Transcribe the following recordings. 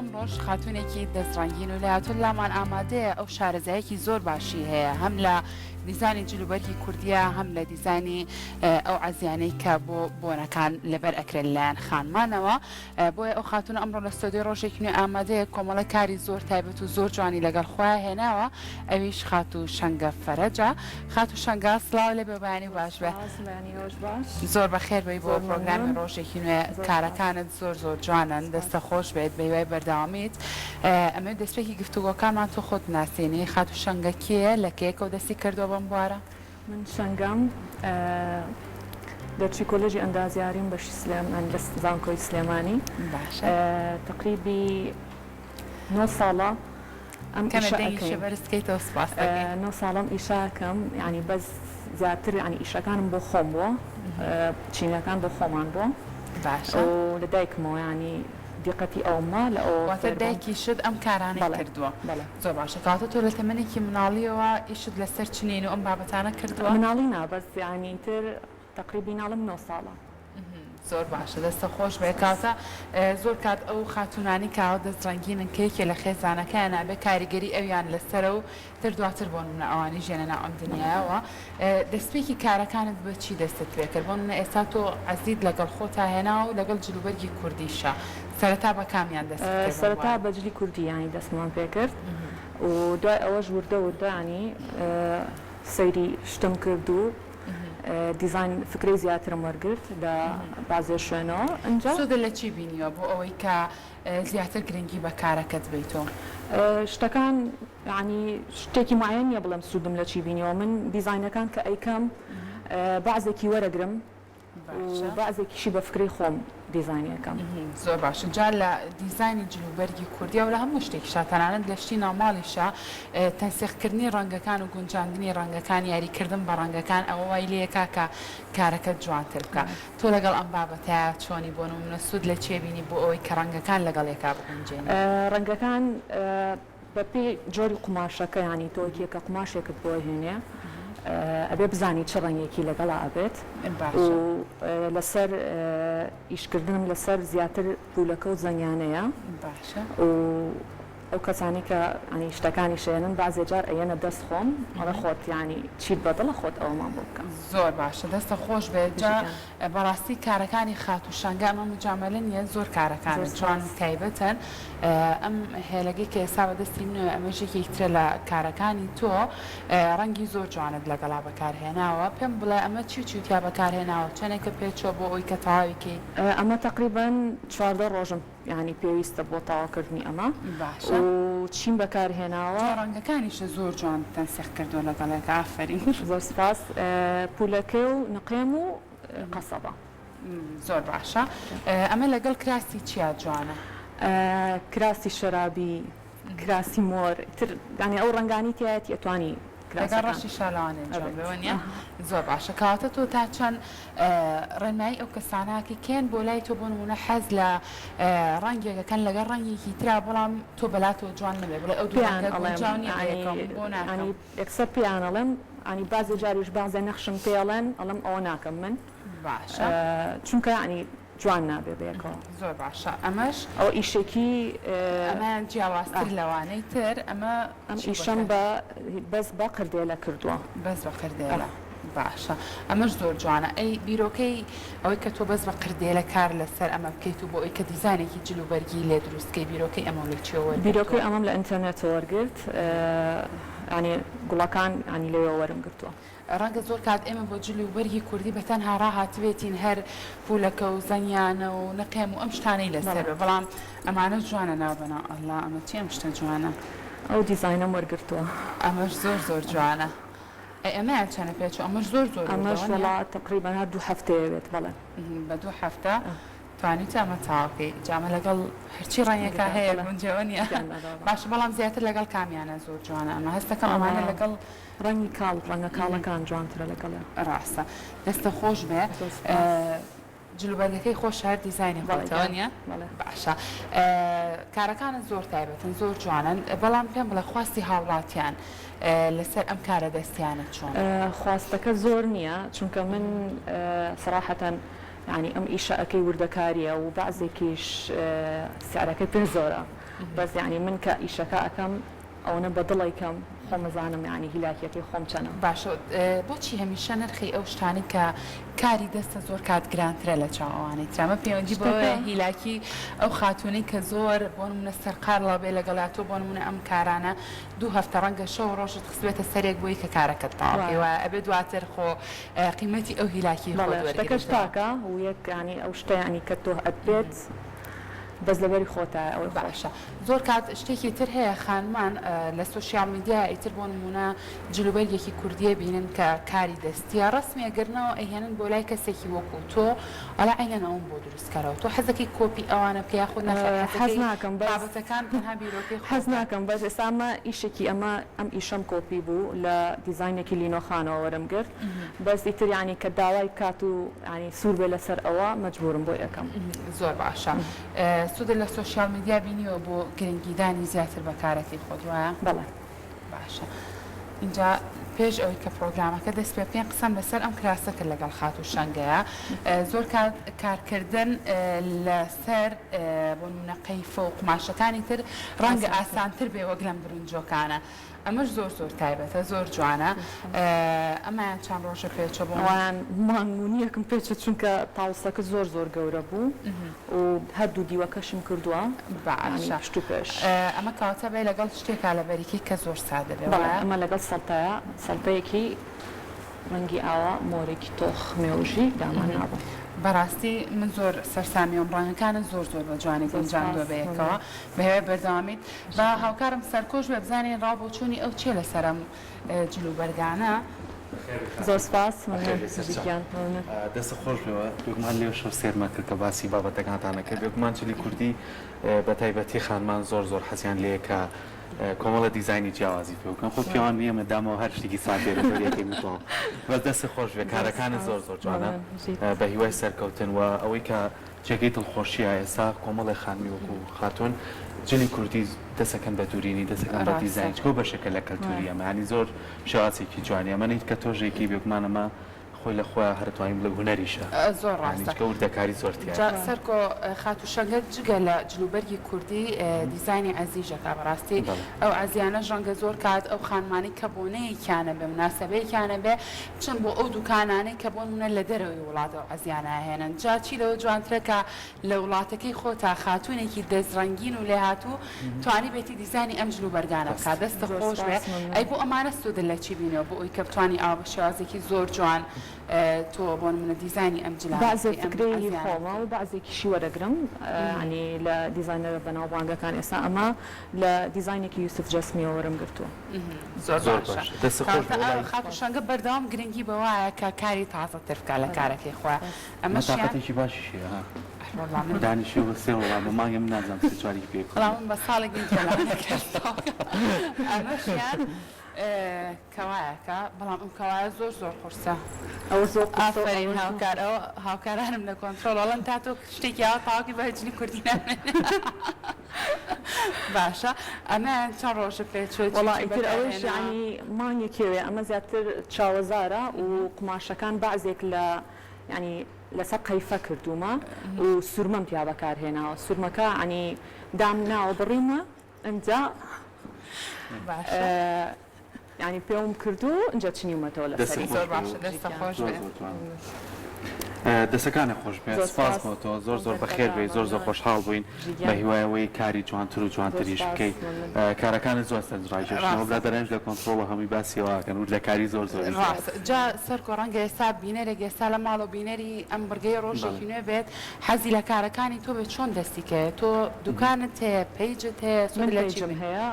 ئەمڕۆژ خاتونێکی دەستڕەنگین و لایەتۆ لامان ئامادەیە ئەو شارەزایەکی زۆر باشی هەیە هەم لە دیزاینی جلوبەرگی کوردیە هەم لە دیزاینی ئەو عەزیانەی کە بۆ بۆنەکان لەبەر ئەکرێت لایەن خانمانەوە بۆیە ئەو خاتونە ئەمڕۆ لە ستۆدیۆ ڕۆژێکی نوێ ئامادەیە کۆمەڵە کاری زۆر تایبەت و زۆر جوانی لەگەڵ خۆیان هێناوە ئەویش خات و شەنگە فەرەجە خات و شەنگە سڵاو لێ بێبانی باش بێ زۆر بەخێربێی بۆ پرۆگرامی ڕۆژێکی نوێ کارەکانت زۆر زۆر جوانن دەستە خۆش بێت بەیوای بەردەوامیت ئەمە دەستپێکی گفتوگۆکانمان تۆ خۆت ناسێنی خات و شەنگە کێیە لە کێکە و دەستی کردووە بەم بوارە من شەنگەم دەرچی کۆلێژی ئەندازیاریم بەشی سلێمان لە زانکۆی سلێمانی تقریبی 9 ساڵە ئەم بەرزکەیتەوە سپاس 9 ساڵم ئیشاکەم ینی بەس زیاتر ینی ئیشەکانم بۆ خۆم بووە چینەکان بۆ خۆمان بووە و لە دایکمەوە ینی دیقەتی ئەومە لە ئەوواتە دایکی شت ئەم کارانە کردووە زۆر باشە کاتە تۆ لە تەمەنێکی مناڵیەوە ئیشت لەسەر چنین و ئەم بابەتانە کردووە مناڵی نابەس ینی تر تقریبی ناڵم 9 ساڵە زۆر باشە دەستە خۆش بێ کاتە زۆر کات ئەو خاتونانی کاوە دەستڕەنگینن کێکێ لە خێزانەکەیان نابێ کاریگەری ئەویان لەسەرە و تر دواتر بۆ منە ئەوانی ژێنە ناو ئەم دنیایەوە دەستپێکی کارەکانت بە چی دەستت پێ کرد بۆ منە ئێستا تۆ عەزیز لەگەڵ خۆتا هێنا و لەگەڵ جلوبەرگی کوردیشە سەرەتا بە کامیان دەست سەرەتا بە جلی کوردی ینی دەستمان پێ کرد و دوای ئەوەش وردە ینی سەیری شتم کرد و دیزاین فکری زیاترم وەرگرت لە بازێ شوێنەوە ئەنجا سودە لە چی بینیوە بۆ ئەوەی کە زیاتر گرنگی بە کارەکەت بیتەوە شتەکان ینی شتێکی معەن نیە بڵێم سوودم لە چی بینیەوە من دیزاینەکان کە ئەیکەم بەعزێکی وەرەگرم بەعزێکیشی بە فکری خۆم دیزاینەکەم زۆر باشە جا لە دیزاینی جلوبەرگی کوردیە و لە هەموو شتێکیشە تەنانەت لە شتی ناوماڵیشە تەنسیقکردنی ڕەنگەکان و گونجاندنی ڕەنگەکان یاریکردن بە ڕەنگەکان ئەوە وای لێکا کە کارەکەت جوانتر بکە تۆ لەگەڵ ئەم بابەتە چۆنی بۆ نمونە سوود لە چێبینی بۆ ئەوەی کە ڕەنگەکان لەگەڵ یەکا بگونجێن ڕەنگەکان بە پێی جۆری قماشەکە ینی تۆکیەکە قماشێکت بۆ هێنێ ئەبێ بزانی چه ڕەنگێکی لەگەڵا ئەبێت لەسەر ئیشکردنم لەسەر زیاتر پولەکە و زەنیانەیە ئەو کەسانی کە ئەنی شتەکانی شێنن بازێ جار ئەیەنە دەست خۆم ئەڵە خۆت ینی چیت بەدڵە خۆت ئەومان بۆ بکەم زۆر باشە دەستە خۆش بێت جا بەڕاستی کارەکانی خات و شەنگە ئەمە مجاملە نیە زۆر کارەکان جوان تایبەتن ئەم هێلەگەی کە ئێستا بەدەستی منەوە ئەمەژێکی یەکترە لە کارەکانی تۆ ڕەنگی زۆر جوانت لەگەڵا بەکارهێناوە پێم بڵێ ئەمە چیتیا بەکارهێناوە چەندێکە پێچۆ بۆ ئەوی کە تەواویکەی ئەمە تقریبەن 14 ڕۆژم ینی پێویستە بۆ تاواکردنی ئەمە باشە و چیم بەکارهێناوە ڕەنگەکانیشە زۆر جوان تەنسیق کردووە لەگەڵێک ئافرین زۆر سپاس پولەکە و نقێم و قەسەبە زۆر باشە ئەمە لەگەڵ کراسی چیا جوانە کراسی شەرابی کراسی مۆر تر ینی ئەو ڕەنگانی تایەتی ئەتوانی لەگەڵ ڕەشی شالوانێن جوان نیە زۆر باشە کاتە تۆ تا چەند ڕێنمایی ئەو کەساناکە کێن بۆ لای تۆ بۆ نمونە حەز لە ڕەنگێکەکەن لەگەڵ ڕەنگێکی ترا بەڵام تۆ بەلاتەوە جوان نەبێ بڵێ ئەو دوانی یەکسەر پیان ئەڵێم ئەنی بازی جاریش بازە نەخشم پێڵێن ئەڵم ئەوە ناکەم من باشە چونکە ینی جوان نابێ بێکەوە زۆر باشە ئەمەش ئەو ئیشێکی ئەمەیان جیاوازتر لەوانەی تر ئەمە ئەم ئیشەم بەس بە قردێلە کردووە بەس بە قردێلە باشە ئەمەش زۆر جوانە ئەی بیرۆکەی ئەوەی کە تۆ بەس بە قردێلە کار لەسەر ئەمە بکەیت و بۆ ئەوی کە دیزانێکی جلوبەرگی لێ دروستکەی بیرۆکەی ئەمە لە چێوە بیرۆکەی ئەمەم لە ئینتەرنێتەوە وەرگرت ینی گوڵەکان ینی لێوە وەرم گرتووە ڕەنگە زۆر کات ئێمە بۆ جلوبەرگی کوردی بەتەنها ڕاهاتبێتین هەر پولەکە و زەنیانە و نەقێم و ئەم شتانەی لەسەر بەڵام ئەمانە جوانە ناوبەنا ئەڵڵا ئەمە چی ئەم شتە جوانە ئەو دیزاینەم وەرگرتووە ئەمەش زۆر زۆر جوانە ئەمەیان چەنە پێچ ئەمەش زۆر زۆر ئەمەش وڵات تقریبەن 2 هەفتەیە بێت بەڵێ بە 2 هەفتە توانیت ئەمە تاواکەی جامە لەگەڵ هەرچی ڕەنگێکە هەیە گونجەوە نیە باشە بەڵام زیاتر لەگەڵ کامیانە زۆر جوانە ئەمە هەستەکەم ئەمانە لەگەڵ ڕەنگی کاڵ ڕەنگە کاڵەکان جوانترە لەگەڵە ڕاستە دەستە خۆش بێ جلوبەرگەکەی خۆش هەر دیزاینی خۆتەوە نیە باشە کارەکانە زۆر تایبەتن زۆر جوانن بەڵام پێم بڵێ خواستی هاوڵاتیان لەسەر ئەم کارە دەستیانە چۆن خواستەکە زۆر نییە چونکە من سەراحەتەن ینی ئەم ئیشە ئەەکەی وردەکاریە و بەعزێکیش سیارەکەی پێ زۆرە بەس یعنی من کە ئیشەکە ئەەکەم ئەوەنە بەدڵی کەم خۆمەزانم یعنی هیلاکیەکەی خۆم چەنە باشە بۆچی هەمیشە نرخی ئەو شتانی کە کاری دەستە زۆر کات گرانترە لە چاوانەی ترامە پەیوەندی بۆ هیلاکی ئەو خاتونەی کە زۆر بۆ نمونە سەرقارڵا بێ لەگەڵاتۆ بۆ نمونە ئەم کارانە 2 هەفتە ڕەنگە شەو ڕۆژت خسبێتە سەرێک بۆی کە کارەکەت تاڵێەوە ئەبێ دواتر خۆ قیمەتی ئەو هیلاکی شتەکەش تاکە و یەک ینی ئەو شتە ینی کە تۆ ئەبێت بەس لەبەری خۆتە ئەوەی باشە زۆر کات شتێکی تر هەیە خانمان لە سوسیال میدیا ئیتر بۆ نمونە جلوبەرگێکی کوردیە بینن کە کاری دەستیە ڕسمیەگەرنەوە ئەهێنن بۆ لای کەسێکی وەکو تۆ ئەلا ئەینەنەوەم بۆ دروستکەرەوە تۆ حەزەکەی کۆپی ئەوانە بکە یاخود حەز ناکەم بابەتەکان تەنها بیرۆکەی حەز ناکەم بەس ئێستامە ئیشێکی ئەم ئیشەم کۆپی بوو لە دیزاینێکی لینۆخانەوە وەرم گرت بەس ئیتر ینی کە داوای کات و ینی سوور بێ لەسەر ئەوە مەجبورم بۆ یەکەم زۆر باشە سوودە لە سوسیال میدیا بینیوە بۆ گرنگیدانی زیاتر بەکارەتی خۆت وایە بەڵێ باشە اینجا پێش ئەوەی کە پرۆگرامەکە دەست پێ بکەین قسەم لەسەر ئەم کراسە کرد لەگەڵ خات و شەنگەیە زۆر کارکردن لەسەر بۆ نمونە قەیفە و قماشەکانی تر ڕەنگە ئاسانتر بێ وەک لەم برنجۆکانە ئەمەش زۆر تایبەتە زۆر جوانە ئەمایان چەند ڕۆژە پێچە بۆ ئەوان مانگونیەکم پێچە چونکە تاوسەکە زۆر گەورە بوو و هەردوو دیوەکەشم کردووە باشە شت و پێش ئەمە کەواتە بێ لەگەڵ شتێکا لە بەریکی کە زۆر سادە بێ ئەمە لەگەڵ سەڵتەیەکی ڕەنگی ئاوا مۆرێکی تۆخ مێوژی دامان نابوو بەڕاستی من زۆر سەرسامیەوە ڕانگەکانە زۆر بە جوانی گونجاندووە بەیەکەوە بەهێوە بەردەوامیت بە هاوکارم سەرکۆش بێ بزانین ڕابۆچوونی ئەو چێ لەسەرم جلوبەرگانە زۆر سپاس دەستە خۆش بێەوە بێگومان لێو شەو سێرمە کرد کە باسی بابەتەکانتانە کرد بێگومان چلی کوردی بە تایبەتی خانمان زۆر حەزیان لەیەکە کۆمەڵە دیزاینی جیاوازی پێ بکەن خۆ پیاوان نییە مەدامەوە هەر شتێکی سادێرەکەی میتوان بەس دەستی خۆش بێ کارەکانت زۆر جوانە بە هیوای سەرکەوتن و ئەوەی کە جێگەی دڵخۆشیە ئێستا کۆمەڵی خانمی وەکو خاتون جلی کوردی دەسەکەن بە دوورینی دەسەکەن بە دیزاین کۆ بەشەکە لە کەلتوری ئەمانی زۆر شێوازێکی جوانی ئەمەنیت کە تۆژێکی بێگومانەمە خۆی لە خۆیان هەرتوانیم لە هوەریشە زۆر ڕاستە وردەکاری زۆرتیە سەرکۆ خات و شەنگە جگە لە جلوبەرگی کوردی دیزایانی عەزیزەکە بەڕاستی ئەو عەزیانە ژەنگە زۆر کات ئەو خانمانی کە بۆنەیەکیانە بێ مناسبەیەکیانە بێ بچن بۆ ئەو دوکانانەی کە بۆ نمونە لە دەرەوەی وڵاتەوە عەزیانە هێنن جا چی لەوە جوانترە کە لە وڵاتەکەی خۆتا خاتوونێکی دەستڕەنگین و لێ هاتوو توانی بێتی دیزایانی ئەم جلوبەرگانە بکات دەستە خۆش بێ ئەی بۆ ئەمانە سوودە لە چی بینەوە بۆ ئەوی کە بتوانی ئاوا بە شێوازێکی زۆر جوان تۆ بۆ نمونە دیزایانی ئەم جلە بەعزێ فکرەی خۆمە و بەعزێکیشی وەرەگرم ینی لە دیزاینەرە بەناوبانگەکان ئێستا ئەمە لە دیزاینێکی یوسف جەسمیەوە وەرم گرتووە زۆر باشە خات و شەنگە بەردەوام گرنگی بەوایە کە کاری تازەتر بکات لە کارەکەی خۆیان ئەمەشیاتێکی باشیە دانیشی بە سێ وڵام مانگە من نازانم سێچواری پێ من بە ساڵێکی ئەمەشیان کەوایەکە بەڵام ئەم کەوایە زۆر قورسە ئەوە زۆر ئافرین هاوکارانم لە کۆنترۆڵ ئەڵەن تا تۆ شتێکی ئەوە تاواکی بە هەجلی کوردی نامێن باشە ئەمە چەند ڕۆژە پێچۆ وەڵا ئیتر ئەوەش ینی مانگێکێوێ ئەمە زیاتر چاوەزارە و قماشەکان بەعزێک لە ینی لەسەر قەیفە کردومە و سوورمەم پیا بەکارهێناوە سوورمەکە ینی دام ناوە بڕیمە ئەمجا ینی پێوم کردو اینجا چنیومەتەوە لە زۆر باشە دەستە خۆش بێ دەسەکانە خۆش بێت سپاس بۆتەوە زۆر بەخێر بێ زۆر خۆشحاڵ بووین بە هیوایەوەی کاری جوانتر و جوانتریش بکەیت کارەکانت زۆر سەرنجڕایژەشنەوە دەرەنج لە کۆنترۆڵە هەمووی باسیەوەکەن و لە کاری زۆر جا سەرکۆ ڕەنگە ئێستا بینەرێک ئێستا لە ماڵ و بینەری ئەم بڕگەی ڕۆژێکی نوێ بێت حەزی لە کارەکانی تۆ بێت چۆن دەستیکەیە تۆ دوکانت هەیە پەیجت هەیە من پەیجم هەیە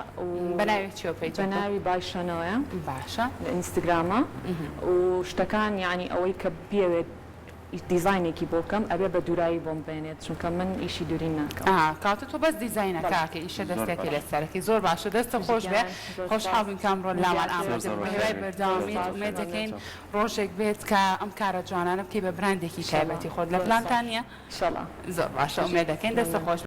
بەناوی چیۆ پەیج بەناوی باشەنەوەیە باشە لە ئینستاگرامە و شتەکان یعنی ئەوەی کە بێوێت دیزاینێکی بۆ بکەم ئەبێ بە دوورایی بۆم بێنێت چونکە من ئیشی دووری ناکەم کاتە تۆ بەس دیزاینەکەکە ئیشە دەستێکی لەسەرەکەی زۆر باشە دەستە خۆش بێ خۆشحاڵبووین کام ڕۆ لاوان ئامادەهێوای بەردەوامیت ومێد دەکەین ڕۆژێک بێت کە ئەم کارە جوانانە بکەی بە براندێکی تایبەتی خۆت لە پلانتان نیە ئینشاڵڵا زۆر باشە ومێد دەکەین دەستە خۆش